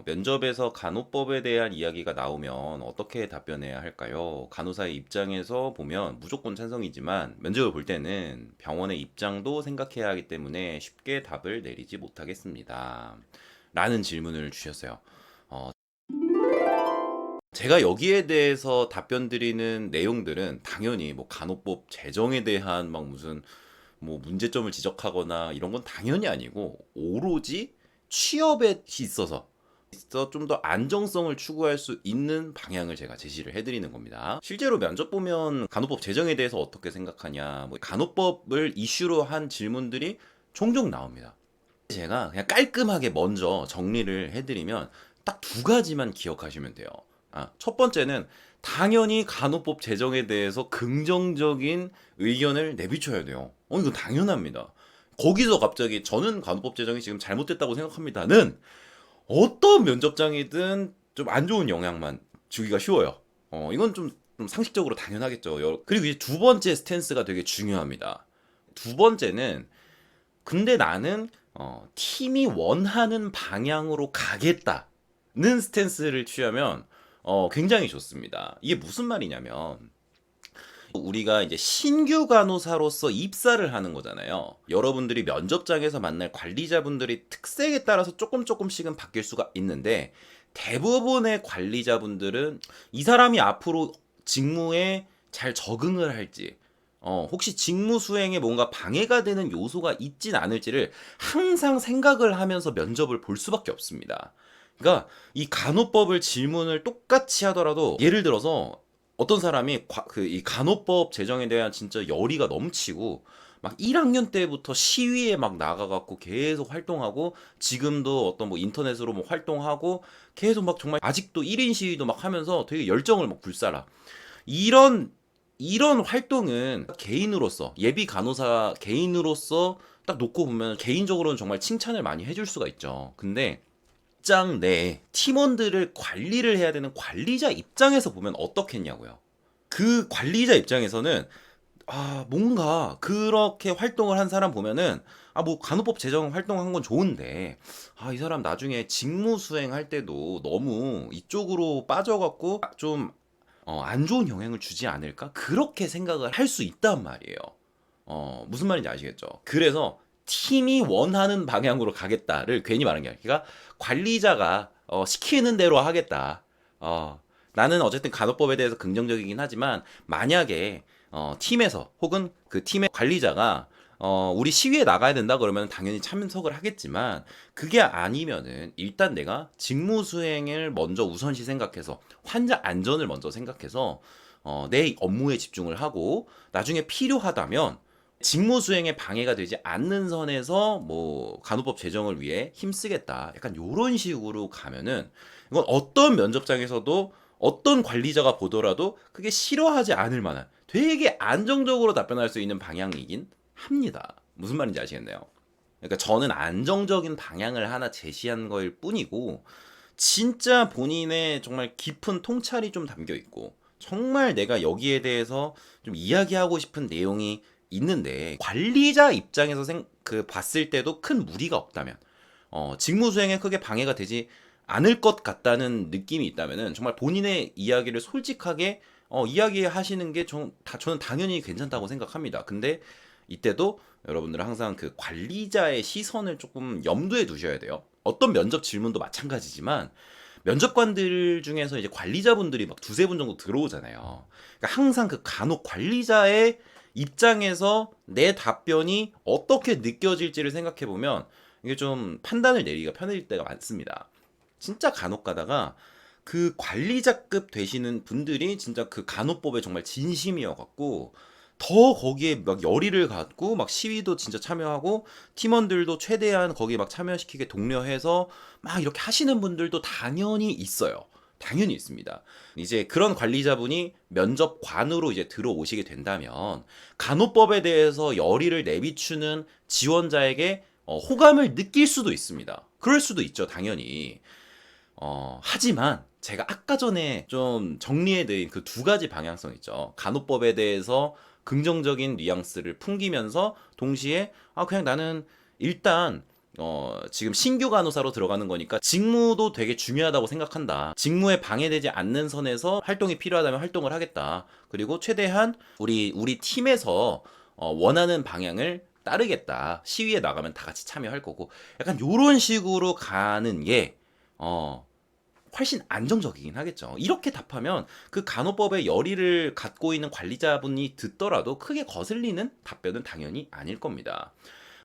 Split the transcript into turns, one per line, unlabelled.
면접에서 간호법에 대한 이야기가 나오면 어떻게 답변해야 할까요? 간호사의 입장에서 보면 무조건 찬성이지만 면접을 볼 때는 병원의 입장도 생각해야 하기 때문에 쉽게 답을 내리지 못하겠습니다. 라는 질문을 주셨어요. 어, 제가 여기에 대해서 답변 드리는 내용들은 당연히 뭐 간호법 제정에 대한 막 무슨 뭐 문제점을 지적하거나 이런 건 당연히 아니고 오로지 취업에 있어서 좀 더 안정성을 추구할 수 있는 방향을 제가 제시를 해드리는 겁니다. 실제로 면접 보면 간호법 제정에 대해서 어떻게 생각하냐, 뭐 간호법을 이슈로 한 질문들이 종종 나옵니다. 제가 그냥 깔끔하게 먼저 정리를 해드리면 딱 두 가지만 기억하시면 돼요. 첫 번째는 당연히 간호법 제정에 대해서 긍정적인 의견을 내비쳐야 돼요. 이거 당연합니다. 거기서 갑자기 저는 간호법 제정이 지금 잘못됐다고 생각합니다는 어떤 면접장이든 좀 안 좋은 영향만 주기가 쉬워요. 이건 좀 상식적으로 당연하겠죠. 그리고 이제 두 번째 스탠스가 되게 중요합니다. 두 번째는 근데 나는 팀이 원하는 방향으로 가겠다는 스탠스를 취하면 굉장히 좋습니다. 이게 무슨 말이냐면 우리가 이제 신규 간호사로서 입사를 하는 거잖아요. 여러분들이 면접장에서 만날 관리자분들이 특색에 따라서 조금씩은 바뀔 수가 있는데 대부분의 관리자분들은 이 사람이 앞으로 직무에 잘 적응을 할지 혹시 직무 수행에 뭔가 방해가 되는 요소가 있진 않을지를 항상 생각을 하면서 면접을 볼 수밖에 없습니다. 그러니까 이 간호법을 질문을 똑같이 하더라도 예를 들어서 어떤 사람이 이 간호법 제정에 대한 진짜 열의가 넘치고 막 1학년 때부터 시위에 막 나가갖고 계속 활동하고 지금도 어떤 뭐 인터넷으로 뭐 활동하고 계속 막 정말 아직도 1인 시위도 막 하면서 되게 열정을 막 불살아. 이런 이런 활동은 개인으로서 예비 간호사 개인으로서 딱 놓고 보면 개인적으로는 정말 칭찬을 많이 해줄 수가 있죠. 근데 직장 내 팀원들을 관리를 해야 되는 관리자 입장에서 보면 어떻겠냐고요. 그 관리자 입장에서는 뭔가 그렇게 활동을 한 사람 보면은 뭐 간호법 제정 활동한 건 좋은데 이 사람 나중에 직무 수행할 때도 너무 이쪽으로 빠져갖고 좀 안 좋은 영향을 주지 않을까? 그렇게 생각을 할 수 있단 말이에요. 무슨 말인지 아시겠죠? 그래서 팀이 원하는 방향으로 가겠다를 괜히 말한 게 아니라 그러니까 관리자가 시키는 대로 하겠다. 나는 어쨌든 간호법에 대해서 긍정적이긴 하지만 만약에 팀에서 혹은 그 팀의 관리자가 우리 시위에 나가야 된다 그러면 당연히 참석을 하겠지만 그게 아니면은 일단 내가 직무 수행을 먼저 우선시 생각해서 환자 안전을 먼저 생각해서 내 업무에 집중을 하고 나중에 필요하다면 직무 수행에 방해가 되지 않는 선에서 뭐 간호법 제정을 위해 힘쓰겠다. 약간 요런 식으로 가면은 이건 어떤 면접장에서도 어떤 관리자가 보더라도 그게 싫어하지 않을 만한 되게 안정적으로 답변할 수 있는 방향이긴 합니다. 무슨 말인지 아시겠네요? 그러니까 저는 안정적인 방향을 하나 제시한 거일 뿐이고 진짜 본인의 정말 깊은 통찰이 좀 담겨 있고 정말 내가 여기에 대해서 좀 이야기하고 싶은 내용이 있는데 관리자 입장에서 봤을 때도 큰 무리가 없다면 직무 수행에 크게 방해가 되지 않을 것 같다는 느낌이 있다면은 정말 본인의 이야기를 솔직하게 이야기하시는 게 저는 당연히 괜찮다고 생각합니다. 근데 이때도 여러분들은 항상 그 관리자의 시선을 조금 염두에 두셔야 돼요. 어떤 면접 질문도 마찬가지지만 면접관들 중에서 이제 관리자분들이 막 두세 분 정도 들어오잖아요. 그러니까 항상 그 간혹 관리자의 입장에서 내 답변이 어떻게 느껴질지를 생각해 보면 이게 좀 판단을 내리기가 편해질 때가 많습니다. 진짜 간혹 가다가 그 관리자급 되시는 분들이 진짜 그 간호법에 정말 진심이어 갖고 더 거기에 막 열의를 갖고 막 시위도 진짜 참여하고 팀원들도 최대한 거기에 막 참여시키게 독려해서 막 이렇게 하시는 분들도 당연히 있어요. 당연히 있습니다. 이제 그런 관리자분이 면접관으로 이제 들어오시게 된다면 간호법에 대해서 열의를 내비추는 지원자에게 호감을 느낄 수도 있습니다. 그럴 수도 있죠, 당연히. 하지만 제가 아까 전에 좀 정리해드린 그 두 가지 방향성 있죠. 간호법에 대해서 긍정적인 뉘앙스를 풍기면서 동시에 그냥 나는 일단 지금 신규 간호사로 들어가는 거니까 직무도 되게 중요하다고 생각한다. 직무에 방해되지 않는 선에서 활동이 필요하다면 활동을 하겠다. 그리고 최대한 우리 팀에서 원하는 방향을 따르겠다. 시위에 나가면 다 같이 참여할 거고. 약간 요런 식으로 가는 게 훨씬 안정적이긴 하겠죠. 이렇게 답하면 그 간호법의 열의를 갖고 있는 관리자분이 듣더라도 크게 거슬리는 답변은 당연히 아닐 겁니다.